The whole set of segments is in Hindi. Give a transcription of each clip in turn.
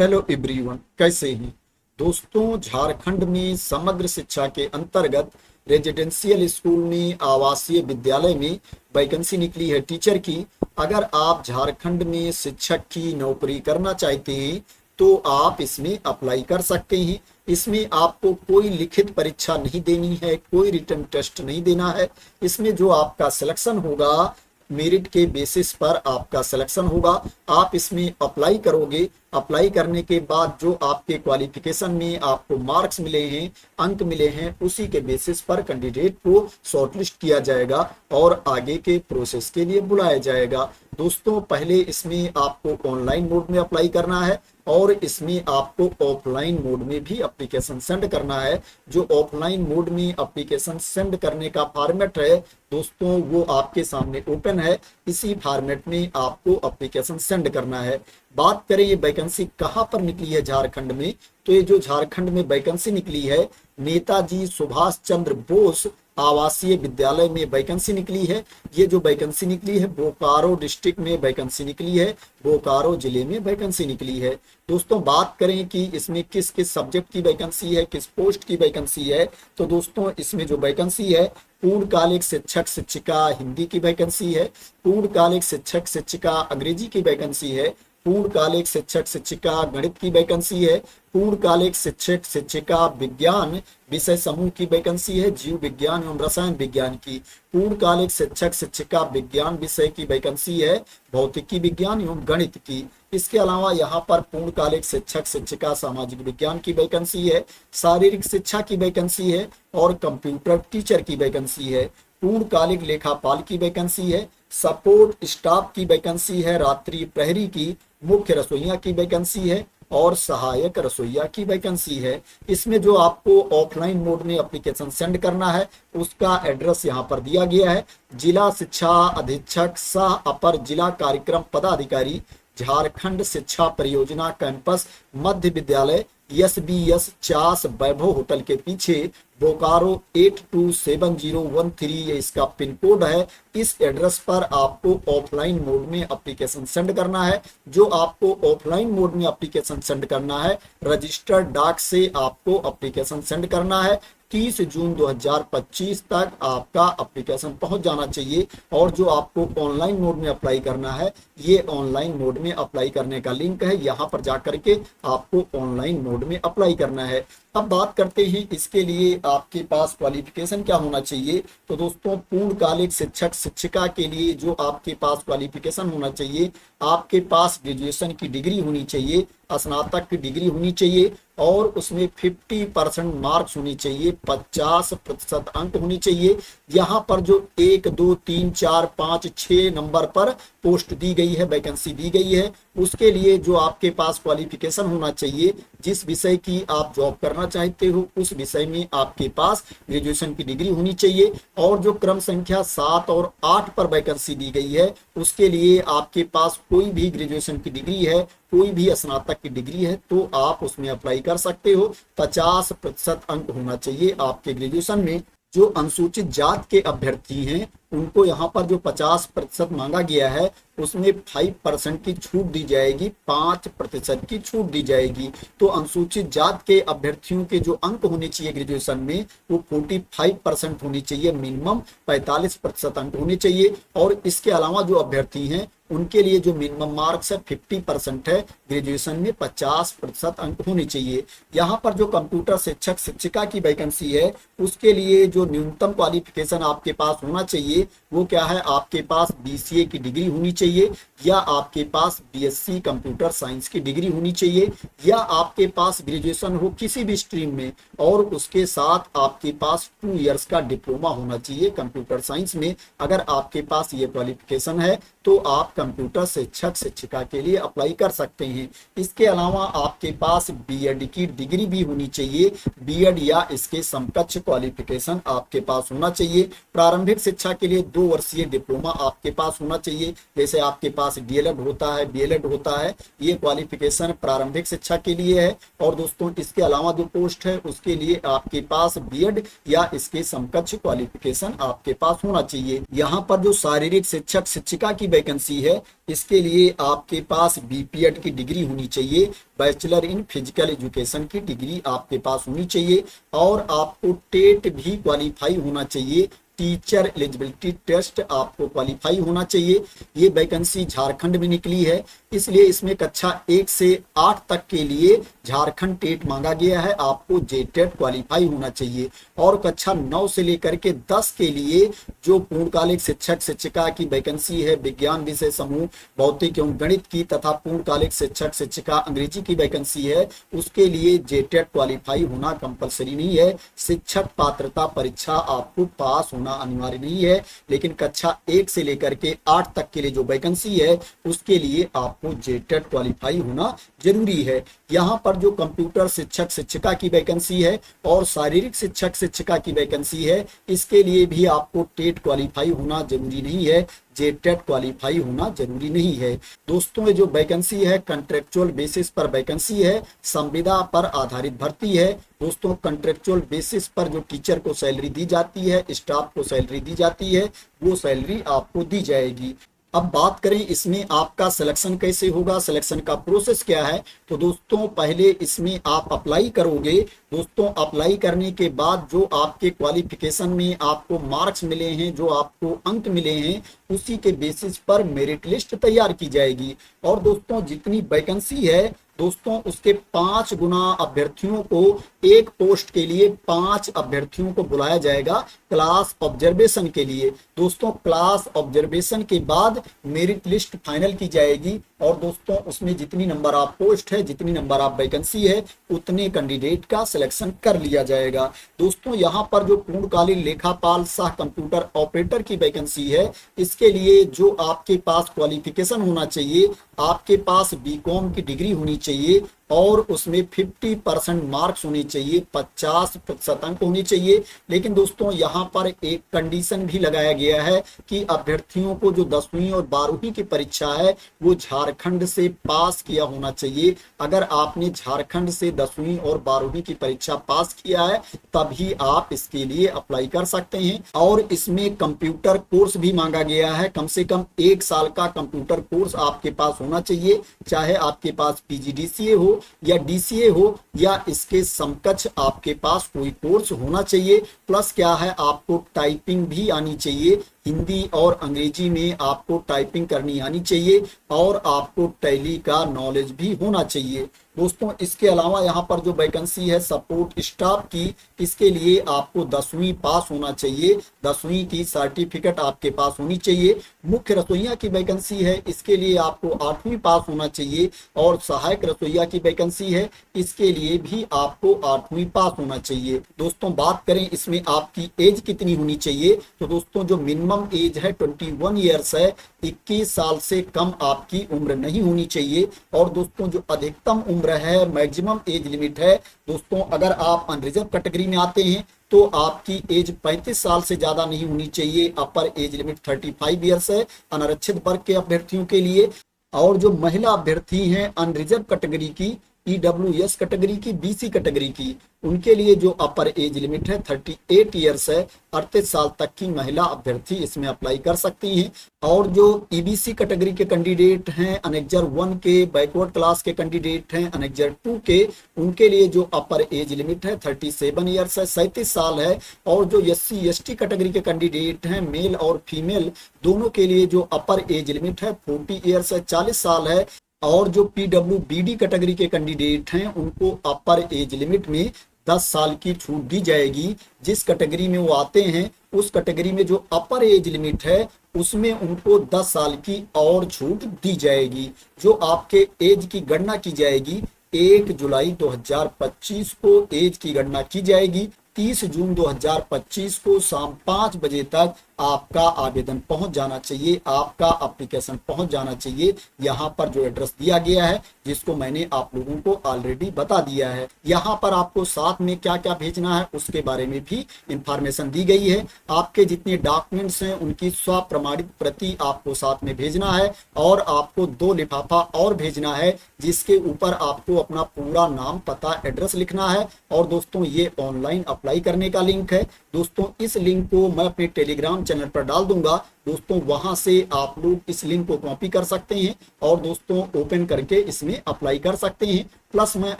हेलो एवरीवन, कैसे हैं दोस्तों। झारखंड में समग्र शिक्षा के अंतर्गत रेजिडेंशियल स्कूल में आवासीय विद्यालय में वैकेंसी निकली है टीचर की। अगर आप झारखंड में शिक्षक की नौकरी करना चाहते हैं तो आप इसमें अप्लाई कर सकते हैं। इसमें आपको कोई लिखित परीक्षा नहीं देनी है, कोई रिटन टेस्ट नहीं देना है। इसमें जो आपका सिलेक्शन होगा, मेरिट के बेसिस पर आपका सिलेक्शन होगा। आप इसमें अप्लाई करोगे। अप्लाई करने के बाद जो आपके क्वालिफिकेशन में आपको मार्क्स मिले हैं, अंक मिले हैं, उसी के बेसिस पर कैंडिडेट को शॉर्टलिस्ट किया जाएगा और आगे के प्रोसेस के लिए बुलाया जाएगा। दोस्तों, पहले इसमें आपको ऑनलाइन मोड में अप्लाई करना है और इसमें आपको ऑफलाइन मोड में भी एप्लीकेशन सेंड करना है। जो ऑफलाइन मोड में एप्लीकेशन सेंड करने का फॉर्मेट है दोस्तों, वो आपके सामने ओपन है। इसी फॉर्मेट में आपको एप्लीकेशन सेंड करना है। बात करें ये वैकेंसी कहाँ पर निकली है झारखंड में, तो ये जो झारखंड में वैकेंसी निकली है, नेताजी सुभाष चंद्र बोस आवासीय विद्यालय में वैकेंसी निकली है। ये जो वैकेंसी निकली है बोकारो डिस्ट्रिक्ट में वैकेंसी निकली है, बोकारो जिले में वैकेंसी निकली है। दोस्तों, बात करें कि इसमें किस किस सब्जेक्ट की वैकेंसी है, किस पोस्ट की वैकेंसी है, तो दोस्तों इसमें जो वैकेंसी है पूर्णकालिक शिक्षक शिक्षिका हिंदी की वैकेंसी है, पूर्णकालिक शिक्षक शिक्षिका अंग्रेजी की वैकेंसी है, पूर्णकालिक शिक्षक शिक्षिका गणित की वैकेंसी है, पूर्णकालिक शिक्षक शिक्षिका विज्ञान विषय समूह की वैकेंसी है, जीव विज्ञान एवं रसायन विज्ञान की, पूर्णकालिक शिक्षक शिक्षिका विज्ञान विषय की वैकेंसी है, भौतिकी विज्ञान एवं गणित की। इसके अलावा यहाँ पर पूर्णकालिक शिक्षक शिक्षिका सामाजिक विज्ञान की वैकेंसी है, शारीरिक शिक्षा की वैकेंसी है और कंप्यूटर टीचर की वैकेंसी है, पूर्णकालिक लेखापाल की वैकेंसी है, सपोर्ट स्टाफ की वैकेंसी है, रात्रि प्रहरी की, मुख्य रसोइया की वैकेंसी है और सहायक रसोइया की वैकेंसी है। इसमें जो आपको ऑफलाइन मोड में एप्लीकेशन सेंड करना है उसका एड्रेस यहाँ पर दिया गया है। जिला शिक्षा अधीक्षक सह अपर जिला कार्यक्रम पदाधिकारी, झारखंड शिक्षा परियोजना कैंपस मध्य विद्यालय, SBS 50 वैभव होटल के पीछे, बोकारो 827013 ये इसका पिन कोड है। इस एड्रेस पर आपको ऑफलाइन मोड में एप्लीकेशन सेंड करना है। जो आपको ऑफलाइन मोड में एप्लीकेशन सेंड करना है, रजिस्टर्ड डाक से आपको एप्लीकेशन सेंड करना है। 30 जून 2025 तक आपका एप्लीकेशन पहुंच जाना चाहिए। और जो आपको ऑनलाइन मोड में अप्लाई करना है, ये ऑनलाइन मोड में अप्लाई करने का लिंक है, यहाँ पर जाकर के आपको ऑनलाइन मोड में अप्लाई करना है। अब बात करते हैं इसके लिए आपके पास क्वालिफिकेशन क्या होना चाहिए। तो दोस्तों, पूर्णकालिक शिक्षक शिक्षिका के लिए जो आपके पास क्वालिफिकेशन होना चाहिए, आपके पास ग्रेजुएशन की डिग्री होनी चाहिए, स्नातक की डिग्री होनी चाहिए और उसमें 50% मार्क्स होनी चाहिए, 50% अंक होनी चाहिए। यहाँ पर जो 1 2 3 4 5 6 नंबर पर पोस्ट दी गई है, वैकेंसी दी गई है, उसके लिए जो आपके पास क्वालिफिकेशन होना चाहिए, जिस विषय की आप जॉब करना चाहते हो उस विषय में आपके पास ग्रेजुएशन की डिग्री होनी चाहिए। और जो क्रम संख्या 7 और 8 पर वैकेंसी दी गई है, उसके लिए आपके पास कोई भी ग्रेजुएशन की डिग्री है, कोई भी स्नातक की डिग्री है, तो आप उसमें अप्लाई कर सकते हो। 50% अंक होना चाहिए आपके ग्रेजुएशन में। जो अनुसूचित जात के अभ्यर्थी हैं उनको यहाँ पर जो 50% मांगा गया है, उसमें 5% की छूट दी जाएगी, 5% की छूट दी जाएगी। तो अनुसूचित जात के अभ्यर्थियों के जो अंक होने चाहिए ग्रेजुएशन में, वो 45% होनी चाहिए, मिनिमम 45% अंक होने चाहिए। और इसके अलावा जो अभ्यर्थी हैं उनके लिए जो मिनिमम मार्क्स है 50% है, ग्रेजुएशन में 50% अंक होने चाहिए। यहाँ पर जो कंप्यूटर शिक्षक शिक्षिका की वैकेंसी है, उसके लिए जो न्यूनतम क्वालिफिकेशन आपके पास होना चाहिए वो क्या है, आपके पास BCA की डिग्री होनी चाहिए, या आपके पास BSc कंप्यूटर साइंस की डिग्री होनी चाहिए, या आपके पास ग्रेजुएशन हो किसी भी स्ट्रीम में और उसके साथ आपके पास 2 इयर्स का डिप्लोमा होना चाहिए कंप्यूटर साइंस में। अगर आपके पास ये क्वालिफिकेशन है तो आप कंप्यूटर शिक्षक शिक्षिका के लिए अप्लाई कर सकते हैं। इसके अलावा आपके पास B.Ed की डिग्री भी होनी चाहिए, B.Ed या इसके समकक्ष क्वालिफिकेशन आपके पास होना चाहिए। प्रारंभिक शिक्षा के लिए 2 वर्षीय डिप्लोमा आपके पास होना चाहिए। जैसे आपके पास डीएलएड होता है, बीएलएड होता है, ये क्वालिफिकेशन प्रारंभिक शिक्षा के लिए है। और दोस्तों इसके अलावा जो पोस्ट है उसके लिए आपके पास बीएड या इसके समकक्ष क्वालिफिकेशन आपके पास होना चाहिए। यहाँ पर जो शारीरिक शिक्षक शिक्षिका की वैकेंसी है इसके लिए आपके पास बीपीएड की डिग्री होनी चाहिए, बैचलर इन फिजिकल एजुकेशन की डिग्री आपके पास होनी चाहिए, और आपको टेट भी क्वालिफाई होना चाहिए, टीचर एलिजिबिलिटी टेस्ट आपको क्वालिफाई होना चाहिए। ये वैकेंसी झारखंड में निकली है, इसलिए इसमें कक्षा 1 से 8 तक के लिए झारखंड टेट मांगा गया है, आपको जेटेट क्वालिफाई होना चाहिए। और कक्षा 9 से लेकर के 10 के लिए जो पूर्णकालिक शिक्षक शिक्षिका की वैकेंसी है विज्ञान विषय समूह भौतिक एवं गणित की, तथा पूर्णकालिक शिक्षक शिक्षिका अंग्रेजी की वैकेंसी है, उसके लिए जेटेट क्वालिफाई होना कंपलसरी नहीं है। शिक्षक पात्रता परीक्षा आपको पास होना अनिवार्य नहीं है, लेकिन कक्षा 1 से लेकर के 8 तक के लिए जो वैकेंसी है उसके लिए आपको जेटेट क्वालिफाई होना जरूरी है। यहाँ पर जो कंप्यूटर शिक्षक शिक्षिका की वैकेंसी है और शारीरिक शिक्षक शिक्षिका की वैकेंसी है, इसके लिए भी आपको टेट क्वालिफाई होना जरूरी नहीं है, जेटेट क्वालिफाई होना जरूरी नहीं है। दोस्तों ये जो वैकेंसी है कॉन्ट्रेक्चुअल बेसिस पर वैकेंसी है, संविदा पर आधारित भर्ती है। दोस्तों कॉन्ट्रेक्चुअल बेसिस पर जो टीचर को सैलरी दी जाती है, स्टाफ को सैलरी दी जाती है, वो सैलरी आपको दी जाएगी। अब बात करें इसमें आपका सिलेक्शन कैसे होगा, सिलेक्शन का प्रोसेस क्या है। तो दोस्तों पहले इसमें आप अप्लाई करोगे। दोस्तों अप्लाई करने के बाद जो आपके क्वालिफिकेशन में आपको मार्क्स मिले हैं, जो आपको अंक मिले हैं, उसी के बेसिस पर मेरिट लिस्ट तैयार की जाएगी। और दोस्तों जितनी वैकेंसी है दोस्तों उसके 5 गुना अभ्यर्थियों को, एक पोस्ट के लिए 5 अभ्यर्थियों को बुलाया जाएगा क्लास ऑब्जर्वेशन के लिए। दोस्तों क्लास ऑब्जर्वेशन के बाद मेरिट लिस्ट फाइनल की जाएगी, और दोस्तों उसमें जितनी नंबर ऑफ पोस्ट है, जितनी नंबर ऑफ वैकेंसी है, उतने कैंडिडेट का सिलेक्शन कर लिया जाएगा। दोस्तों यहाँ पर जो पूर्णकालीन लेखापाल सह कंप्यूटर ऑपरेटर की वैकेंसी है, इसके लिए जो आपके पास क्वालिफिकेशन होना चाहिए, आपके पास बीकॉम की डिग्री होनी चाहिए, और उसमें 50% मार्क्स होने चाहिए, 50% अंक होने चाहिए। लेकिन दोस्तों यहाँ पर एक कंडीशन भी लगाया गया है कि अभ्यर्थियों को जो 10वीं और 12वीं की परीक्षा है वो झारखंड से पास किया होना चाहिए। अगर आपने झारखंड से 10वीं और 12वीं की परीक्षा पास किया है तभी आप इसके लिए अप्लाई कर सकते हैं। और इसमें कंप्यूटर कोर्स भी मांगा गया है, कम से कम 1 साल का कंप्यूटर कोर्स आपके पास होना चाहिए, चाहे आपके पास पीजीडीसीए हो या डीसीए हो या इसके समकक्ष आपके पास कोई कोर्स होना चाहिए। प्लस क्या है, आपको टाइपिंग भी आनी चाहिए, हिंदी और अंग्रेजी में आपको टाइपिंग करनी आनी चाहिए, और आपको टैली का नॉलेज भी होना चाहिए। दोस्तों इसके अलावा यहाँ पर जो वैकेंसी है सपोर्ट स्टाफ की, इसके लिए आपको 10वीं पास होना चाहिए, 10वीं की सर्टिफिकेट आपके पास होनी चाहिए। मुख्य रसोइया की वैकेंसी है, इसके लिए आपको 8वीं पास होना चाहिए, और सहायक रसोइया की वैकेंसी है, इसके लिए भी आपको 8वीं पास होना चाहिए। दोस्तों बात करें इसमें आपकी एज कितनी होनी चाहिए, तो दोस्तों जो मिनिमम एज है 21 ईयर्स है, 21 साल से कम आपकी उम्र नहीं होनी चाहिए। और दोस्तों जो अधिकतम उम्र है, मैक्सिमम एज लिमिट है, दोस्तों अगर आप अनरिजर्व कैटेगरी में आते हैं तो आपकी एज 35 साल से ज्यादा नहीं होनी चाहिए। अपर एज लिमिट 35 ईयर्स है अनारक्षित वर्ग के अभ्यर्थियों के लिए। और जो महिला अभ्यर्थी हैं अनरिजर्व कैटेगरी की, ईडब्ल्यूएस कैटेगरी की, बीसी कैटेगरी की, उनके लिए जो अपर एज लिमिट है 38 ईयर्स है, 38 साल तक की महिला अभ्यर्थी इसमें अप्लाई कर सकती हैं। और जो ईबीसी कैटेगरी के कैंडिडेट हैं, अनेक्जर 1 के, बैकवर्ड क्लास के कैंडिडेट हैं अनेक्जर 2 के, उनके लिए जो अपर एज लिमिट है 37 ईयर्स है, 37 साल है। और जो एससी एसटी कैटेगरी के कैंडिडेट हैं, मेल और फीमेल दोनों के लिए जो अपर एज लिमिट है 40 ईयर्स है, 40 साल है। और जो पीडब्ल्यूबीडी कैटेगरी के कैंडिडेट हैं उनको अपर एज लिमिट में 10 साल की छूट दी जाएगी। जिस कैटेगरी में वो आते हैं उस कैटेगरी में जो अपर एज लिमिट है उसमें उनको 10 साल की और छूट दी जाएगी। जो आपके एज की गणना की जाएगी 1 जुलाई 2025 को एज की गणना की जाएगी। 30 जून 2025 को शाम 5 बजे तक आपका आवेदन पहुंच जाना चाहिए, आपका एप्लीकेशन पहुंच जाना चाहिए यहाँ पर जो एड्रेस दिया गया है, जिसको मैंने आप लोगों को ऑलरेडी बता दिया है। यहाँ पर आपको साथ में क्या क्या भेजना है उसके बारे में भी इंफॉर्मेशन दी गई है। आपके जितने डॉक्यूमेंट्स हैं उनकी स्व प्रमाणित प्रति आपको साथ में भेजना है, और आपको 2 लिफाफा और भेजना है जिसके ऊपर आपको अपना पूरा नाम, पता, एड्रेस लिखना है। और दोस्तों ये ऑनलाइन अप्लाई करने का लिंक है। दोस्तों इस लिंक को मैं अपने टेलीग्राम चैनल पर डाल दूंगा। दोस्तों वहां से आप लोग इस लिंक को कॉपी कर सकते हैं और दोस्तों ओपन करके इसमें अप्लाई कर सकते हैं। प्लस मैं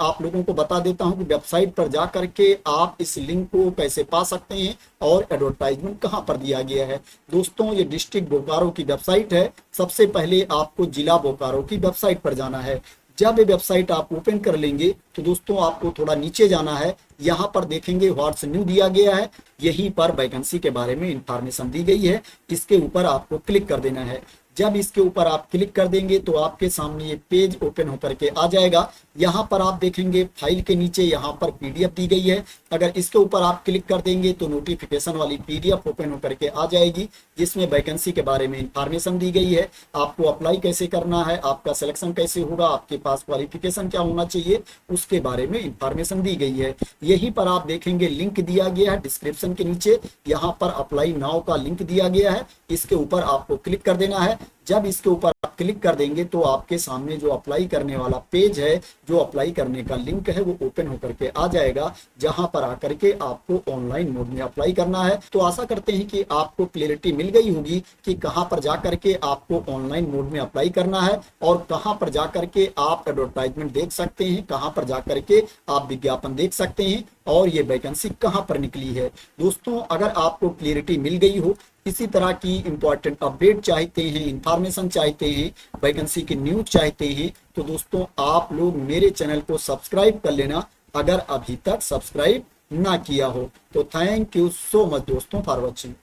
आप लोगों को बता देता हूं कि वेबसाइट पर जा करके आप इस लिंक को कैसे पा सकते हैं और एडवर्टाइजमेंट कहां पर दिया गया है। दोस्तों ये डिस्ट्रिक्ट बोकारो की वेबसाइट है। सबसे पहले आपको जिला बोकारो की वेबसाइट पर जाना है। जब ये वेबसाइट आप ओपन कर लेंगे तो दोस्तों आपको थोड़ा नीचे जाना है। यहाँ पर देखेंगे व्हाट्स न्यू दिया गया है, यहीं पर वैकेंसी के बारे में इंफॉर्मेशन दी गई है। इसके ऊपर आपको क्लिक कर देना है। जब इसके ऊपर आप क्लिक कर देंगे तो आपके सामने ये पेज ओपन होकर के आ जाएगा। यहाँ पर आप देखेंगे फाइल के नीचे यहाँ पर पीडीएफ दी गई है। अगर इसके ऊपर आप क्लिक कर देंगे तो नोटिफिकेशन वाली पीडीएफ ओपन होकर के आ जाएगी, जिसमें वैकेंसी के बारे में इंफॉर्मेशन दी गई है। आपको अप्लाई कैसे करना है, आपका सिलेक्शन कैसे होगा, आपके पास क्वालिफिकेशन क्या होना चाहिए, उसके बारे में इंफॉर्मेशन दी गई है। यहीं पर आप देखेंगे लिंक दिया गया है डिस्क्रिप्शन के नीचे। यहाँ पर अप्लाई नाउ का लिंक दिया गया है, इसके ऊपर आपको क्लिक कर देना है। जब इसके ऊपर आप क्लिक कर देंगे तो आपके सामने जो अप्लाई करने वाला पेज है, जो अप्लाई करने का लिंक है, वो ओपन होकर के आ जाएगा, जहां पर आकर के आपको ऑनलाइन मोड में अप्लाई करना है। तो आशा करते हैं कि आपको क्लियरिटी मिल गई होगी कि कहां पर जाकर के आपको ऑनलाइन मोड में अप्लाई करना है और कहां पर जाकर के आप एडवर्टाइजमेंट देख सकते हैं, कहां पर जाकर के आप विज्ञापन देख सकते हैं और ये वैकेंसी कहां पर निकली है। दोस्तों अगर आपको क्लियरिटी मिल गई हो, इसी तरह की इंपॉर्टेंट अपडेट चाहते हैं, इंफॉर्मेशन चाहते हैं, वैकेंसी की न्यूज चाहते हैं, तो दोस्तों आप लोग मेरे चैनल को सब्सक्राइब कर लेना अगर अभी तक सब्सक्राइब ना किया हो। तो थैंक यू सो मच दोस्तों फॉर वॉचिंग।